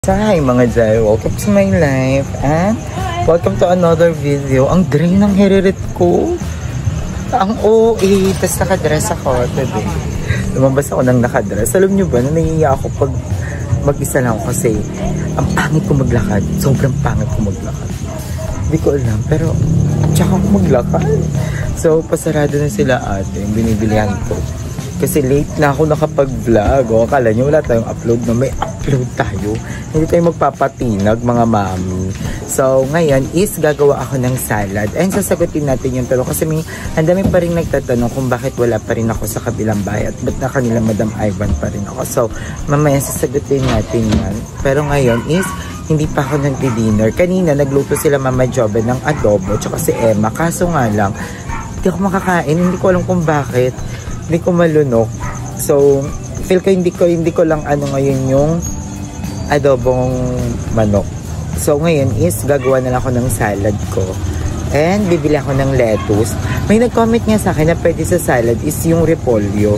So hi mga Jai, welcome to my life and welcome to another video. Ang drain ng heririt ko. Ang OA, tas nakadress ako today. Lumabas ako ng nakadress. Alam nyo ba, nangiya ako pag mag-isa lang kasi ang pangit ko maglakad. Sobrang pangit ko maglakad. Hindi ko alam, pero tsaka ako maglakad. So pasarado na sila ate, yung binibilihan ko. Kasi late na ako nakapag-vlog. O, akala nyo wala tayong upload na may upload tayo. Hindi tayo magpapatinag mga mami. So, ngayon is gagawa ako ng salad. And sasagutin natin yung tanong. Kasi may andami pa rin nagtatanong kung bakit wala pa rin ako sa kabilang bahay. At ba't na kanila Madam Ivan pa rin ako. So, mamaya sasagutin natin yan. Pero ngayon is hindi pa ako nagdi-dinner. Kanina nagluto sila Mama Jobe ng adobo. Tsaka si Emma. Kaso nga lang, hindi ako makakain. Hindi ko alam kung bakit. Hindi ko malunok. So, feel ko hindi ko lang ano ngayon yung adobong manok. So, ngayon is gagawa na lang ako ng salad ko. And bibili ako ng lettuce. May nag-comment nga sa akin na pwede sa salad is yung repolyo.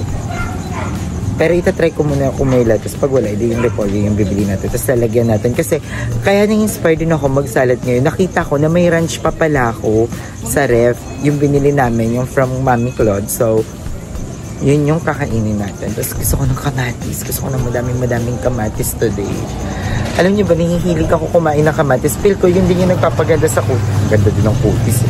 Pero itatry ko muna kung may lettuce. Pag wala, hindi yung repolyo yung bibili natin. Tapos lalagyan natin. Kasi kaya nang-inspire din ako mag-salad ngayon. Nakita ko na may ranch pa pala ako sa ref. Yung binili namin, yung from Mami Claude. So, yun yung kakainin natin. Tapos gusto ko ng kamatis. Gusto ko ng madaming kamatis today. Alam niyo ba, nahihilig ako kumain ng kamatis. Feel ko yun din yung nagpapaganda sa kutis. Ganda din ng kutis.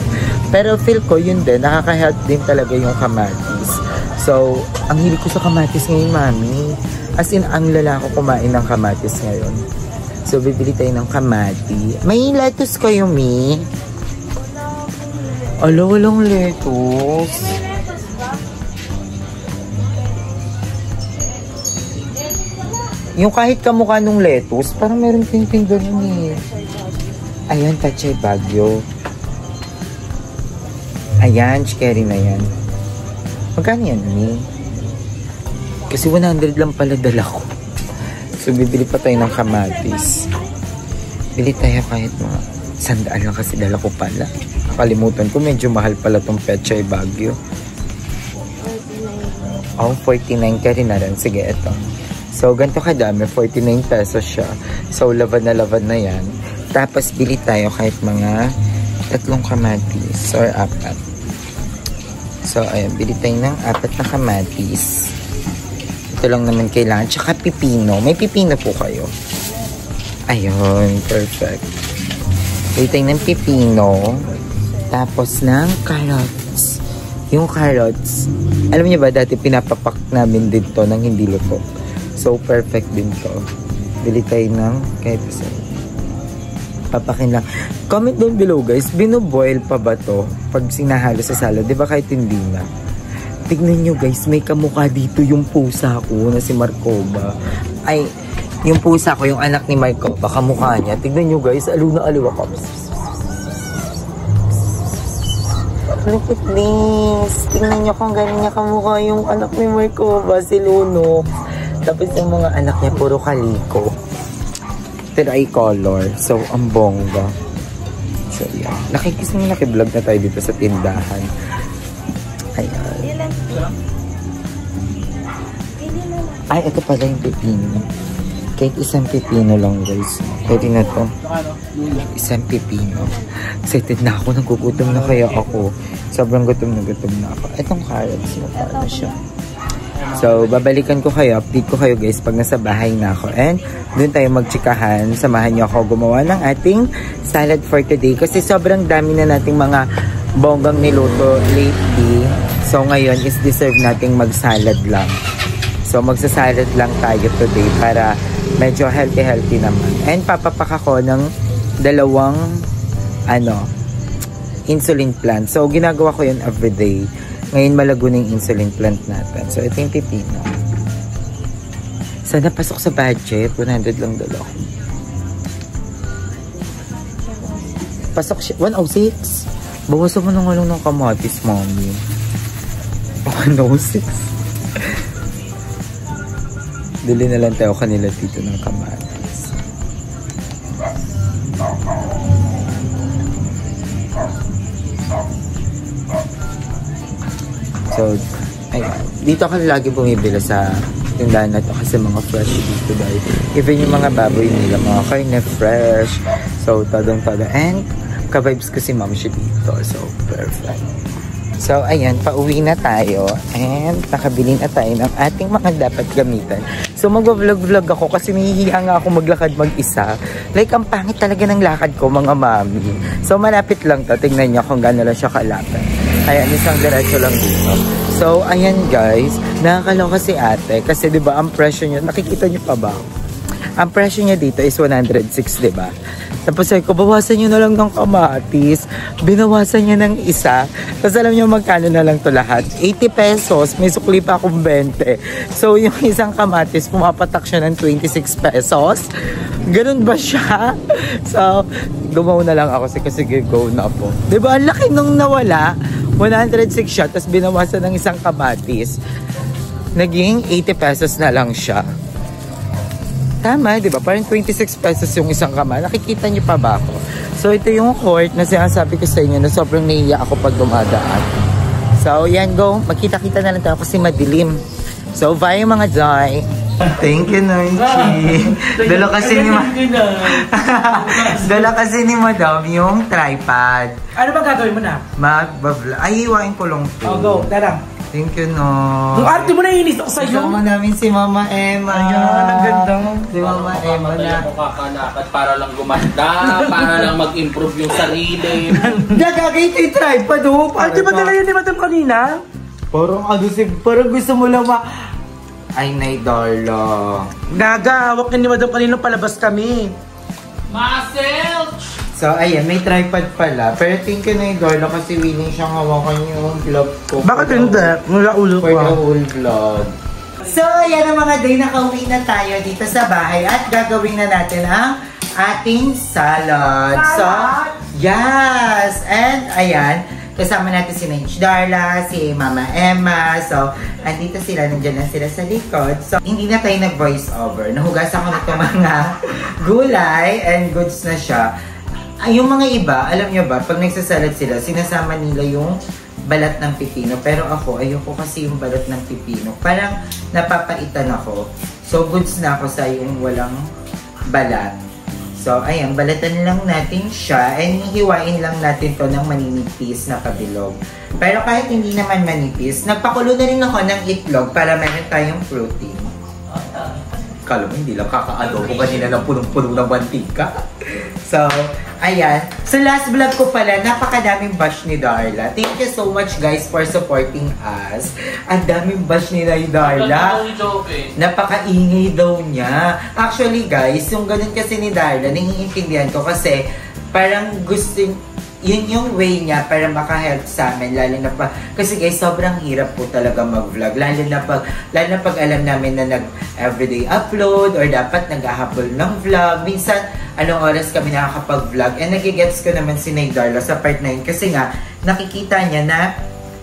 Pero feel ko yun din, nakaka-help din talaga yung kamatis. So, ang hilig ko sa kamatis ngayon, mami. As in, ang lala ko kumain ng kamatis ngayon. So, bibili tayo ng kamati. May lettuce kayo, mi? Ala, walang lettuce. Yung kahit kamukha nung lettuce, parang meron ping-ping ganun eh. Ayan, Pechay Baguio. Ayan, cherry na yan. Magkano yan, ni? Kasi 100 lang pala dala ko. So, bibili pa tayo ng kamatis. Bili tayo kahit mga 100 lang kasi dala ko pala. Nakalimutan ko, medyo mahal pala tong Pechay Baguio. 49. Oh, 49 ka rin na rin. Sige, eto. So, ganito kadami, 49 pesos siya. So, laban na yan. Tapos, bili tayo kahit mga 3 kamatis or 4. So, ayan, bili tayo ng 4 na kamatis. Ito lang naman kailangan. Tsaka pipino. May pipino po kayo. Ayun, perfect. Bili tayo ng pipino. Tapos ng carrots. Yung carrots, alam niyo ba, dati pinapapak namin dito ng hindi luto. So, perfect din to. Bili tayo ng kahit isa. Papakin lang. Comment down below, guys. Binoboil pa ba to pag sinahalo sa salad? Diba kahit hindi na? Tignan nyo, guys. May kamukha dito yung pusa ko na si Marcoba. Ay, yung pusa ko, yung anak ni Marcoba. Kamukha niya. Tignan nyo, guys. Aliw na aliw ako. Look at this. Tignan nyo kung galing niya kamukha yung anak ni Marcoba, si Luno. Tapos yung mga anak niya, puro kaliko. Tricolor. So, ang bongga. So, yan. Nakiblog na tayo dito sa tindahan. Ayan. Ay, ito pala yung pipino. Kahit isang pipino lang, guys. Pwede na to. Isang pipino. Excited na ako. Nagugutom na kaya ako. Sobrang gutom na ako. Itong carrots. Paano siya? So, babalikan ko kayo, update ko kayo guys pag nasa bahay na ako. And, doon tayo magtsikahan. Samahan niyo ako gumawa ng ating salad for today. Kasi sobrang dami na nating mga bonggang niluto lately. So, ngayon is deserve nating mag-salad lang. So, magsasalad lang tayo today para medyo healthy naman. And, papapak ako ng 2 insulin plant. So, ginagawa ko yun everyday. Ngayon malago na yung insulin plant natin. So, ito yung pipino. Sana pasok sa budget. 100 lang dala ko. Pasok siya. 106. Bawasan mo na nga lang ng kamatis, mommy. 106. Dili na lang tayo kanila dito ng kamatis. So, ayun. Dito ako lagi bumibili sa tindahan na to kasi mga fresh dito dahil even yung mga baboy nila, mga karne fresh. So, tadong-tada. And, ka-vibes ko si Ma'am siya dito. So, perfect. So, ayan, pauwi na tayo and nakabili na tayo ng ating mga dapat gamitan. So, mag-vlog-vlog ako kasi nahihiya nga ako maglakad mag-isa. Like, ang pangit talaga ng lakad ko, mga mami. So, malapit lang to. Tingnan niyo kung gano'n lang siya kalapit. Ayan, isang diretso lang dito. So, ayan guys, nakakaloka si ate kasi diba ang presyo niya, nakikita niyo pa ba? Ang presyo niya dito is 106, diba? Tapos sabi ko, bawasan nyo na lang ng kamatis. Binawasan niya ng isa. Tapos alam nyo magkano na lang to lahat? 80 pesos. May sukli pa akong 20. So yung isang kamatis, pumapatak siya ng 26 pesos. Ganun ba siya? So, gumaw na lang ako kasi go na po. Diba? Ang laki nung nawala. 106 siya. Tapos binawasan ng isang kamatis. Naging 80 pesos na lang siya. Tama, di ba? Parang 26 pesos yung isang kama. Nakikita niyo pa ba ako? So, ito yung court na sinasabi ko sa inyo na sobrang nahiya ako pag dumadaan. So, yan, go. Magkita-kita na lang tayo kasi madilim. So, bye mga Joy. Thank you, Nancy. Dala kasi ni Madam yung tripod. Ano bang gagawin mo na? Ay, iwain ko lang to. Oh, go. Darang. Thank you, no. Yung arte mo na inis ako sa'yo. Kasama namin si Mama Emma. Ayan, ang ganda. Si Mama Emma na. Makakalakad para lang gumanda, para lang mag-improve yung sarili. Gagagay ito yung tripod, oh. Ay, di ba dala yun ni Madam kanina? Parang gusto mo lang Ay, Nay Darla. Gaga, hawak ni Madam kanina palabas kami. Marcel! So, ayan, may tripod pala. Pero thank you, Nay Darla, kasi willing siyang hawakan yung vlog ko. Bakit hindi? Mula ulo ko. For the whole vlog. So, ayan ang mga day, nakauwi na tayo dito sa bahay at gagawin na natin ang ating salad. So, yes! And, ayan, kasama natin si Nay Darla, si Mama Emma. So, andito sila, nandiyan na sila sa likod. So, hindi na tayo nag-voice over. Nahugasan ko nito mga gulay and goods na siya. Yung mga iba, alam nyo ba, pag nagsasalad sila, sinasama nila yung balat ng pipino. Pero ako, ayoko kasi yung balat ng pipino. Parang napapaitan ako. So, goods na ako sa yung walang balat. So, ayan, balatan lang natin siya. And hihiwain lang natin to ng maninipis na kabilog. Pero kahit hindi naman manipis, nagpakulo na rin ako ng itlog para meron tayong protein. Kala mo, hindi lang kaka-adobo kanina lang punong-puno ng mantika. So, ayan. So, last vlog ko pala, napakadaming bash ni Darla. Thank you so much, guys, for supporting us. Ang daming bash ni Darla. Napakaingay daw niya. Actually, guys, yung ganun kasi ni Darla, naiintindihan ko kasi parang gusto yun yung way niya para maka-help sa amin, lalo na pa, kasi guys, sobrang hirap po talaga mag-vlog, lalo na pag alam namin na nag-everyday upload or dapat nag-ahabol ng vlog, minsan, anong oras kami nakakapag-vlog, and nagigets ko naman si Nay Darla sa part 9, kasi nga, nakikita niya na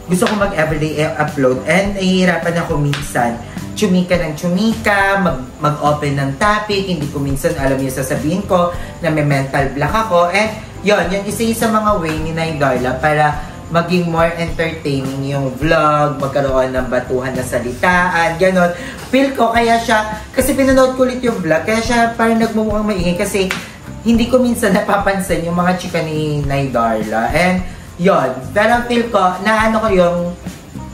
gusto ko mag-everyday upload, and nahihirapan ako minsan, chumika ng chumika, mag-open ng topic, hindi ko minsan alam yung sasabihin ko, na may mental block ako, and yun isa sa mga way ni Nay Darla para maging more entertaining yung vlog, magkaroon ng batuhan na salitaan, gano'n. Feel ko, kaya siya, kasi pinanood ko ulit yung vlog, kaya siya parang nagmumukhang maingay kasi hindi ko minsan napapansin yung mga chika ni Nay Darla. And yun, pero feel ko, na ano ko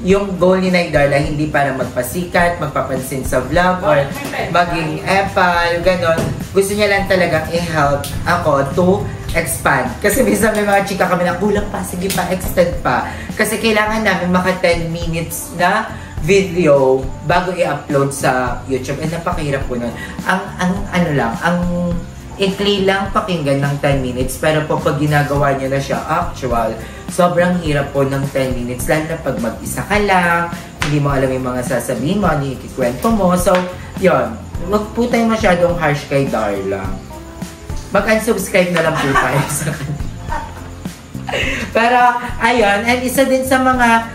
yung goal ni Nay Darla, hindi para magpasikat, magpapansin sa vlog, or maging epal, gano'n. Gusto niya lang talagang i-help ako to expand. Kasi minsan may mga chika kami na kulang pa, sige pa, extend pa. Kasi kailangan namin maka 10 minutes na video bago i-upload sa YouTube. And napakahirap po nun. Ang ikli lang pakinggan ng 10 minutes. Pero po pag ginagawa niyo na siya actual, sobrang hirap po ng 10 minutes. Lalo na pag mag-isa ka lang, hindi mo alam yung mga sasabihin mo, ano yung ikikwento mo. So, yun. Wag po tayo masyadong harsh kay Darla. Mag-unsubscribe na lang po tayo sa kanya. Pero, ayun. And isa din sa mga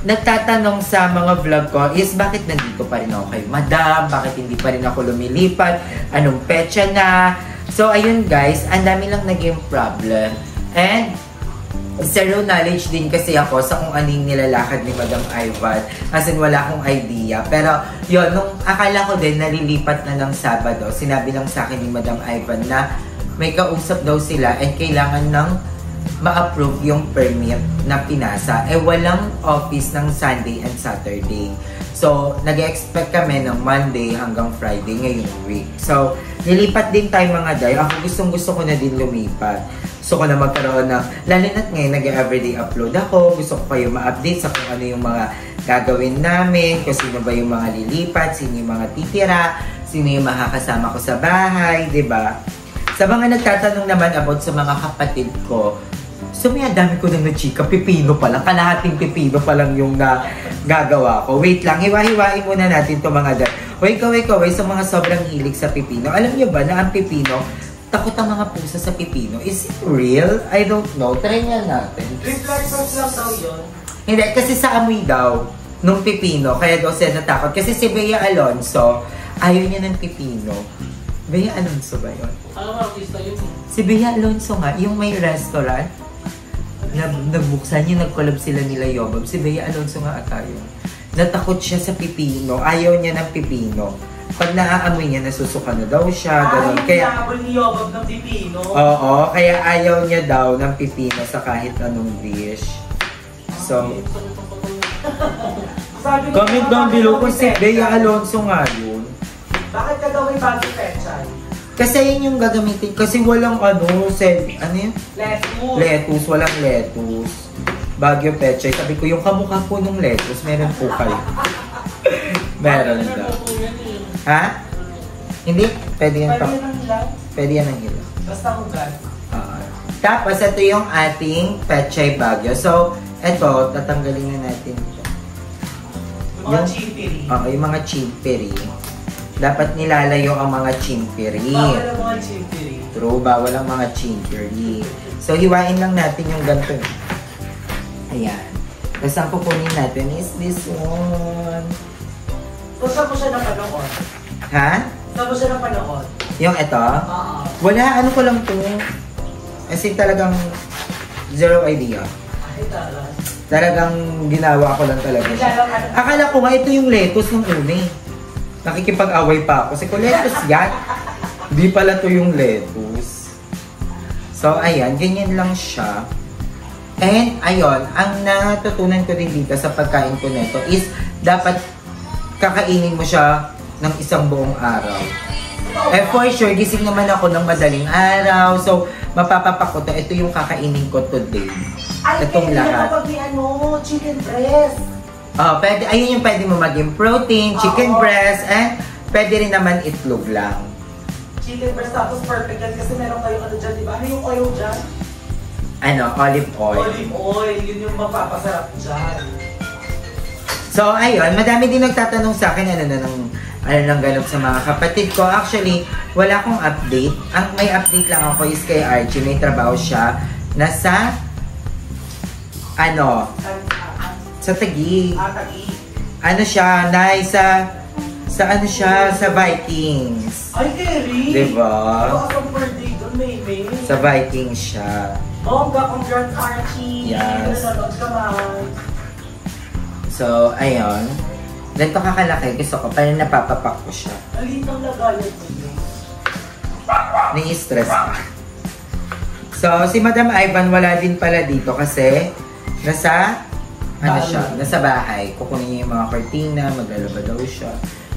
nagtatanong sa mga vlog ko is bakit nandito pa rin ako kay Madam? Bakit hindi pa rin ako lumilipat? Anong petsa na? So, ayun guys. Ang dami lang naging problem. And, zero knowledge din kasi ako sa kung anong nilalakad ni Madam Ivan. As in, wala akong idea. Pero, yun, nung akala ko din, nalilipat na ng Sabado, sinabi lang sa akin ni Madam Ivan na may kausap daw sila and kailangan ng ma-approve yung permit na pinasa. Eh, walang office ng Sunday and Saturday. So, nag-expect kami ng Monday hanggang Friday ngayong week. So, nilipat din tayo mga day. Ako gustong-gusto ko na din lumipat. Gusto ko na magkaroon ng, lalo na't ngayon nag-everyday upload ako. Gusto ko kayo ma-update sa kung ano yung mga gagawin namin, kung sino ba yung mga lilipat, sino yung mga titira, sino yung makakasama ko sa bahay, diba? Sa mga nagtatanong naman about sa mga kapatid ko, so may dami ko nang na-chika, pipino pa lang, kalahating pipino pa lang yung gagawa ko. Wait lang, hiwa-hiwain muna natin to mga dad. Wait, sa mga sobrang hilig sa pipino. Alam niyo ba na ang pipino, takot ang mga pusa sa pipino. Is it real? I don't know. Try nga natin. Reflexes lang daw yun. Hindi, kasi sa amoy daw nung pipino, kaya daw siya natakot. Kasi si Bea Alonso, ayaw niya ng pipino. Bea Alonso ba yun? Alam mo, artista yun. Si Bea Alonso nga, yung may restaurant, nagbuksan yung nag-collab sila nila Yobob. Si Bea Alonso nga ata yun. Natakot siya sa pipino. Ayaw niya ng pipino. Pag naaamoy niya, nasusuka na daw siya. Ganun. Kaya hinabol ni Yobob ng pipino. oo, kaya ayaw niya daw ng pipino sa kahit anong dish. So, comment down below kung si Bea Alonso nga yun. Bakit ka daw may bago pechay? Kasi yun yung gagamitin. Kasi walang ano yun? Lettuce. Walang lettuce. Baguio Pechay. Sabi ko, yung kamukha po nung lettuce, meron po kayo. Meron daw. Ha? Hindi? Pwede yan pa. Pwede yan ang hila. Basta hugas. Tapos, ito yung ating Pechay Baguio. So, ito, tatanggalin na natin ito. Yung mga chimpiri. Oo, yung mga chimpiri. Dapat nilalayo ang mga chimpiri. Bawal ang mga chimpiri. True, bawal ang mga chimpiri. So, hiwain lang natin yung ganito. Ayan. Tapos, ang kukunin natin is this one. So, saan mo siya napanood? Ha? Saan mo siya napanood? Yung ito? Wala, ano ko lang to. As in, talagang zero idea. Ay, talaga. Talagang ginawa ko lang talaga siya. Akala ko nga ito yung lettuce ng una eh. Nakikipag-away pa ako. Kasi kung lettuce yan, di pala to yung lettuce. So, ayan. Ganyan lang siya. And, ayun. Ang natutunan ko din dito sa pagkain ko nito is dapat kakainin mo siya ng isang buong araw. Eh, for sure, gising naman ako ng madaling araw. So, mapapapak ko to. Ito yung kakainin ko today. Itong lahat. Ay, pwede chicken breast. Pwede, ayun yung pwede mo maging protein, chicken breast, and pwede rin naman itlog lang. Chicken breast, tapos perfect yan kasi meron kayong ano dyan, diba? Ano yung oil dyan? Ano, olive oil. Olive oil, yun yung mapapasarap dyan. So, ayun, madami din nagtatanong sa akin ano nang ganap sa mga kapatid ko. Actually, wala akong update. Ang may update lang ako is kay Archie. May trabaho siya nasa sa Taguig. Taguig. Ano siya, sa ano siya, sa Vikings. Ay, Kerry! Diba? Ang birthday doon, May. Sa Vikings siya. Congrats, Archie! Yes. Nanonood ka man. So, ayun. Ganito kakalaki. Gusto ko, parang napapapak ko siya. Alin ang lagayan mo yun? Nai-stress ka. So, si Madam Ivan wala din pala dito kasi nasa nasa bahay. Kukunin niya yung mga cortina, maglalaba daw siya.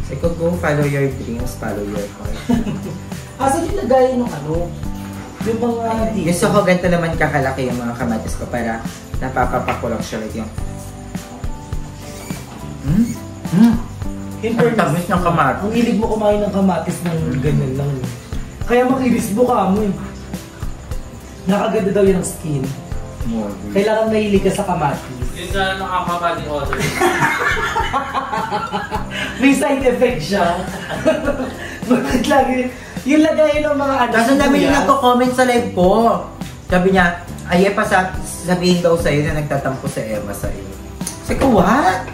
Sabi ko, go, follow your dreams, follow your heart. Asa din lagayan ng ano? Yung mga dito? Gusto ko ganito naman kakalaki yung mga kamatis ko para napapapak ko lang siya like yung ang tamis ng kamatis. Ang hilig mo kumain ng kamatis ng ganyan lang. Kaya makinis buka mo eh. Nakaganda daw yun ang skin. Kailangan mahilig ka sa kamatis. Yun nga nakakabali order. May side effect siya. Bakit lagi? Yung lagay ng mga ano. Tapos ang dami yung nagko-comment sa live ko. Sabi niya, ay sabihin daw sa'yo na nagtatampo sa Emma sa'yo. Sabi ko, what?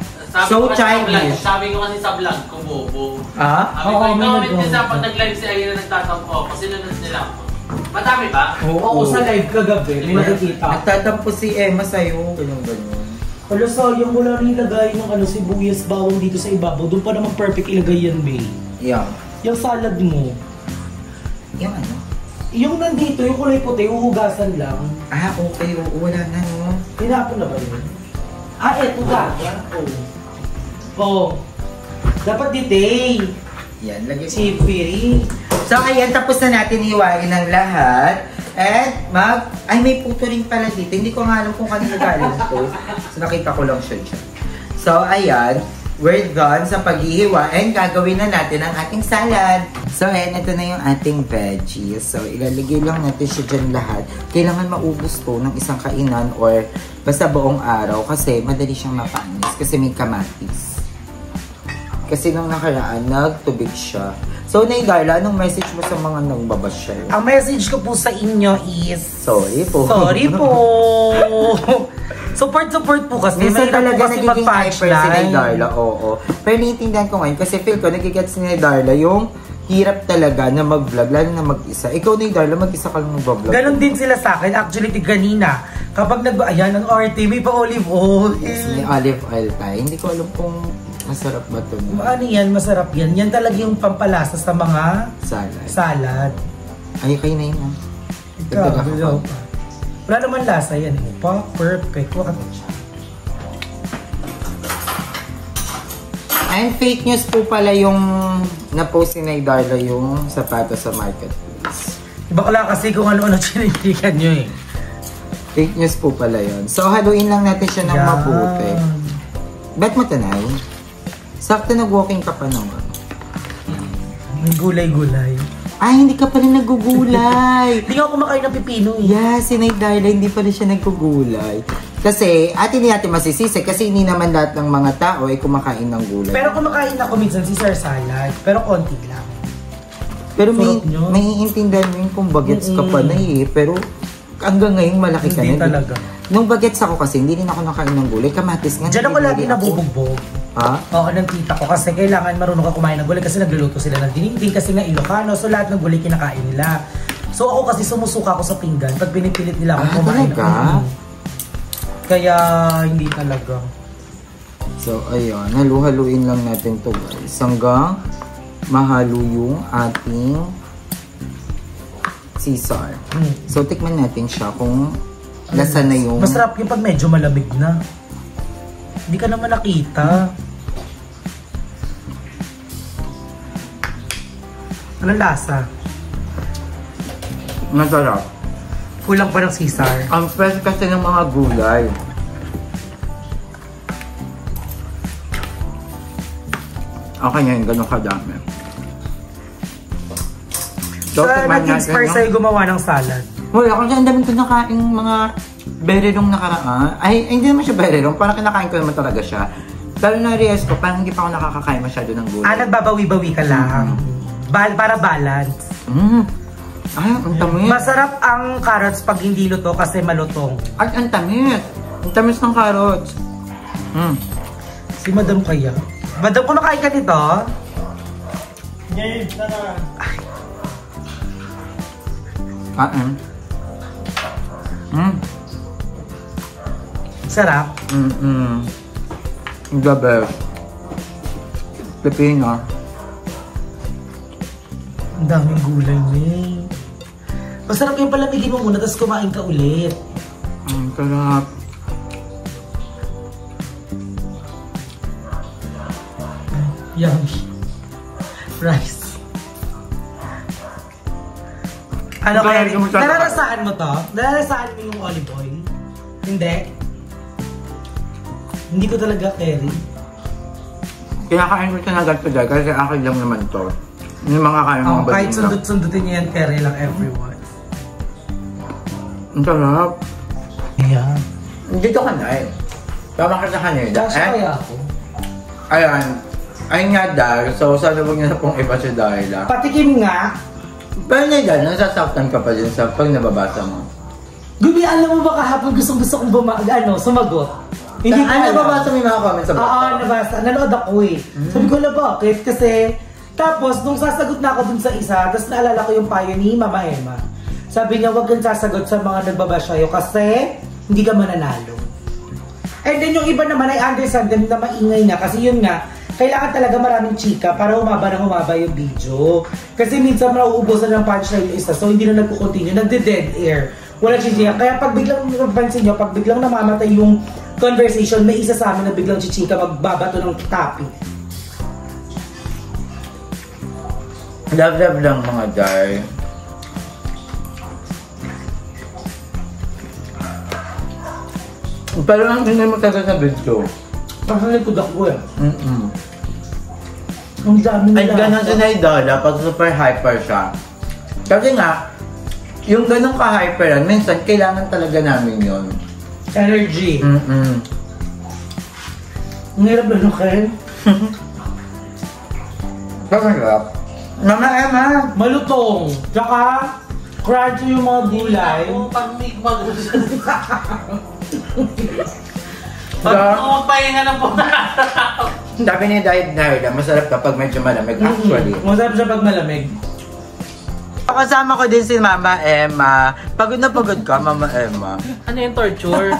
So childish. Sabi ko kasi sa vlog ko, bobo. Ah? Sabi ko, comment niya sa pag nag-live si Ayan na nagtatampo ako, sinunod nila ako. Madami ba? Oo, sa live kagabi, may nakikita. Nagtatampo si Emma sa'yo. Ganyan. Wala, sayang wala rin ilagay ng sibuyas bawang dito sa ibabaw. Doon pa naman perfect ilagay yan, babe. Yeah. Yung salad mo. Yung ano? Yung nandito, yung kulay puti, uhugasan lang. Ah, okay. Wala na, no? Tinapon na ba yun? Ah, eto ka. Oo. Dapat ditay. Yan, lagay ko. Chipiri. So, ayan, tapos na natin hiwain ang lahat. At ay, may puto rin pala dito. Hindi ko nga alam kung kanina galing to. So, nakita ko lang siya dyan. So, ayan, we're done sa paghihiwa and gagawin na natin ang ating salad. So, ayan, ito na yung ating veggies. So, ilalagay lang natin siya dyan lahat. Kailangan maubos to ng isang kainan or basta buong araw kasi madali siyang mapanis kasi may kamatis. Kasi nung nakaraan, nagtubig siya. So, Nay Darla, anong message mo sa mga nagbabashare? Ang message ko po sa inyo is... Sorry po. Sorry po. Support po kasi. Minsan talaga nagiging hyper si Nay mag-punchline. Darla, oo. Pero naiintindihan ko ngayon kasi feel ko nagigets si Nay Darla yung hirap talaga na mag-vlog, lalo na mag-isa. Ikaw, Nay Darla, mag-isa ka lang mag-vlog. Ganon din sila sa akin. Actually, kanina, kapag ayan, ang RT, may pa olive oil. Yes, may olive oil tayo. Hindi ko alam kung masarap ba ito. Ano yan? Masarap yan. Yan talaga yung pampalasa sa mga salad. Ay, kayo na yun. Wala naman lasa yan. Perfect. And fake news po pala yung na-post ni Nay Darla yung sapatos sa marketplace. Bakla kasi kung ano-ano chinindikan nyo eh. Fake news po pala yun. So, haluin lang natin siya ng mabuti. Bet mo tanay? Sakto nag-walking ka pa naman. May gulay-gulay. Ay, hindi ka pala nagugulay. Hindi ako kumakain ng pipino eh. Yeah, si Nay Darla, hindi pala siya nagugulay. Kasi, hindi natin masisisi kasi hindi naman lahat ng mga tao ay kumakain ng gulay. Pero kumakain ako minsan si Sir Salad. Pero konti lang. Pero may iintindihan mo yung kung bagets ka pa na eh. Pero hanggang ngayon malaki ka na. Hindi talaga. Nung bagets ako kasi, hindi rin ako nakain ng gulay. Kamatis nga. Diyan ako lagi nabubugbog. Ha? Oo, ng tita ko. Kasi kailangan marunong ka kumain ng gulay kasi nagluluto sila ng dininding kasi nga Ilocano. So lahat ng gulay kinakain nila. So ako kasi sumusuka ako sa pinggan pag pinipilit nila akong kumain. Talaga? Kaya hindi talaga. So ayun, halu-haluin lang natin to guys. Hanggang mahalo yung ating Caesar. So tikman natin siya kung lasa na yung... Masarap yung pag medyo malamig na. Hindi ka naman nakita. Anong lasa? Masarap. Kulang pa ng Caesar. Ang fresh kasi ng mga gulay. Okay ngayon, ganun kadami. So, nag-inspire sa'yo gumawa ng salad? Wala, kasi ang daming ko nakain mga bererong nakaraan. Ay, hindi naman siya bererong. Parang kinakain ko naman talaga siya. Pero na-realize ko, parang hindi pa ako nakakakain masyado ng gulay. Nagbabawi-bawi ka lang. Para balance. Ay, ang tamis. Masarap ang carrots pag hindi luto kasi malutong. Ay, ang tamis. Ang tamis ng carrots. Si Madam kaya. Madam, kumakain ka nito? Ngayon, sana. Sarap. The best. Pepino. Ang daming gulay, May. Masarap yung palamigin mo muna, tapos kumain ka ulit. Ang sarap. Yummy. Rice. Ano kaya? Nalarasaan mo to? Nalarasaan mo yung olive oil? Hindi? Hindi ko talaga carry. Kinakain ko siya na agad dahil kasi akin lang naman to. Yung mga kain mga kahit sundot-sundutin niya yan, carry lang everyone. Ang sarap. Yeah. Dito ka na eh. Tama ka sa kanila. Kasya kaya ako? Ayan. Ayun nga Dar. So, sana huwag niyo na pong iba si Darla. Patikim nga. Pero na Dar, nasasaktan ka pa din sa pag nababasa mo. Gumi, alam mo ba kahapon gustong-gusto kong sumagot? Hindi ko nababasa mo yung mga comments sa bata? Oo, nabasa. Nanood ako eh. Sabi ko na bakit? Kasi, tapos, nung sasagot na ako dun sa isa, tapos naalala ko yung payo ni Mama Emma. Sabi niya, huwag kang sasagot sa mga nagbabash sa'yo kasi hindi ka mananalo. And then yung iba naman, I understand them na maingay na kasi yun nga, kailangan talaga maraming chika para humaba yung video. Kasi minsan mauubusan ng punchline yung isa, so hindi na nagko-continue, nagde-dead air. Wala chichika. Kaya pag biglang napansin nyo, pag biglang namamatay yung conversation, may isa sa amin na biglang chichika, magbabato ng topic. Love lang mga Day. Pero ang hindi mo talaga sa video. Parang likod ako eh. Ang dami nila. Ay, ganun si Naidala pag super hyper siya. Kasi nga, yung ganun ka-hyperan, minsan kailangan talaga namin yun. Energy. Ang hirap na Ken. Masarap. Mama Emma! Malutong. Tsaka, crunchy yung mga gulay. Pag may pahinga ng pumaraw. Sabi ni Diet Naida, masarap kapag medyo malamig actually. Masarap siya pag malamig. Kasama ko din si Mama Emma. Pagod na pagod ka, Mama Emma. Ano yung torture?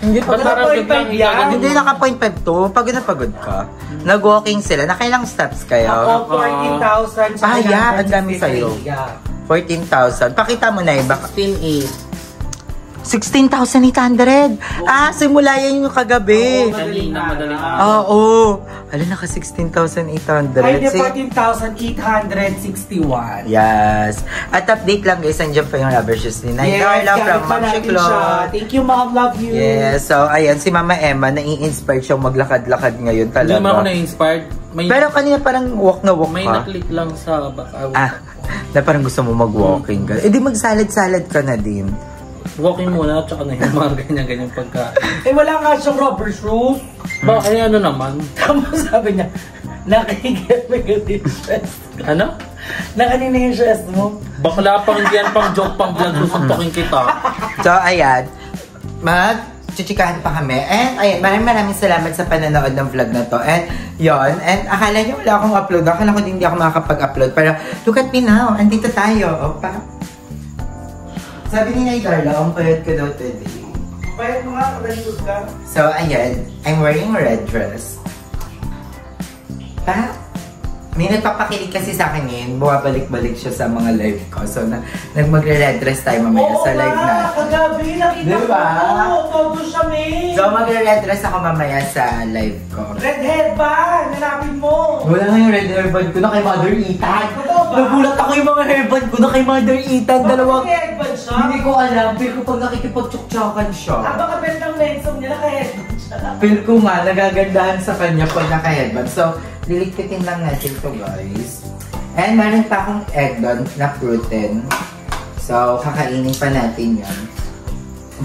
Hindi Ba't parang biglang yan? Hindi naka-point 5 Pagod na pagod ka. Nag-walking sila. Nakailang steps kayo? Ako, 14,000. Ah, yeah. Ang dami sa'yo. Yeah. 14,000. Pakita mo na iba. 16,800. 16,800. Ah, simula yan yung kagabi. Madaling Oo. Alam, naka 16,800. Ay, 14,861. Yes. At update lang guys, nandiyan pa yung rubber shoes ni Nay Carla from Mamshiklo. Thank you, Mom. Love you. Yes. So, ayan, si Mama Emma, nai-inspired siyang maglakad-lakad ngayon talaga. Hindi mo ako na-inspired. Pero kanina parang walk na walk may ka. naklik lang sa baka. Na parang gusto mo mag-walking. Eh di mag-salad-salad ka na din. Walking muna, tsaka na yung mga ganyan-ganyan pagka. Eh, wala nga siyang rubber shoes. Bakit ano naman? Tapos sabi niya, nakikip yung stress. Ano? Nakanina yung stress mo. Bakla pang yan, pang joke, pang vlog, susuntokin kita. So, ayan. Mag-chichikahan pa kami. And, ayan, maraming salamat sa pananood ng vlog na to. And, yon. And, akala niyo wala akong upload. Akala ko din hindi ako makakapag-upload. Pero, look at me now. Andito tayo. Opa. Sabi ni Nay Carla, ang payat ko daw today. Payat mo nga, kabalikod ka. So, ayan. I'm wearing a red dress. May nagpapakilig kasi sa akin ngayon. Bumabalik-balik siya sa mga live ko. So, nagmagre-red dress tayo mamaya sa live natin. Oo nga, kagabi, nakita diba? ko. Todo siya, May. So, magre-red dress ako mamaya sa live ko. Red headband, hanapin mo. Wala nga yung red hairband ko na kay Mother Ethan. Totoo ba? Nagulat ako yung mga hairband ko na kay Mother Ethan. Dalawang... Bakit headband siya? Hindi ko alam, pero kapag nakikipag-tsuktsakan siya. Baka bentang lensong niya, naka-headband siya. Feel ko nga, nagagandahan sa kanya pag naka-headband. So, lilikpitin lang natin to guys. And meron pa akong egg doon na fruiten. So, kakainin pa natin yan.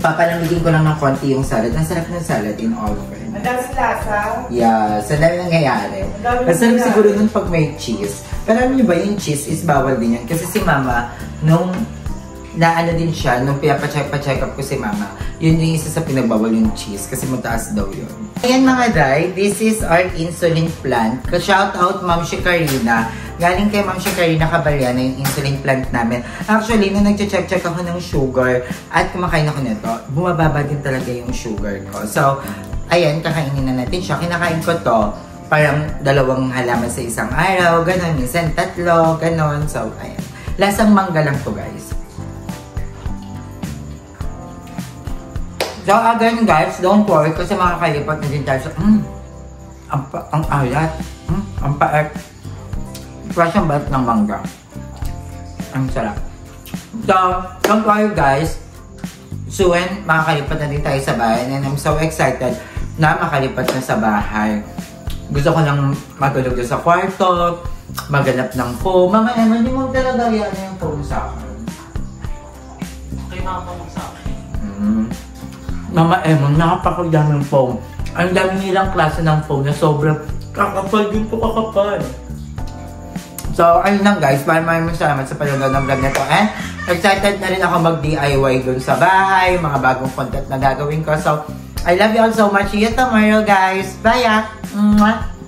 Papalamigin ko lang ng konti yung salad. Ang sarap ng salad in all friends. Ang dami lasa. Yeah, sa dami nangyayari. Masarap siguro nun pag may cheese. Pero alam niyo ba, yung cheese is bawal din yan. Kasi si Mama, nung naano din siya, nung pinapacheck up ko si Mama, yun yung isa sa pinagbawal yung cheese kasi mataas daw yun. Ayan mga day, this is our insulin plant. Shout out Ma'am Shikarina. Galing kay Ma'am Shikarina Caballiana yung insulin plant namin. Actually, nung nag-check ako ng sugar at kumakain ako nito, bumababa din talaga yung sugar ko. So, ayan, kakainin na natin siya. Kinakain ko to, parang 2 halaman sa isang araw, ganon, minsan 3, ganon. So, ayan. Lasang mangga lang to guys. So again guys, don't worry kasi makakalipat na din tayo sa ang alat, ang paet. Fresh ang balat ng mangga. Ang sarap. So, don't worry guys. Soon, makakalipat na din tayo sa bahay and I'm so excited na makalipat na sa bahay. Gusto ko lang matulog sa kwarto, maghanap ng phone. Mama Emma, hindi mo talaga yan yung phone sa akin. Kay mama mo sa akin. Mama Emma, napakadaming phone. Ang dami nilang klase ng phone na sobrang kakapal dito kakapal. So, ayun lang guys. Maraming salamat sa panonood ng vlog na to. And excited na rin ako mag-DIY dun sa bahay. Mga bagong content na gagawin ko. So, I love you all so much. See you tomorrow guys. Bye! Mwah!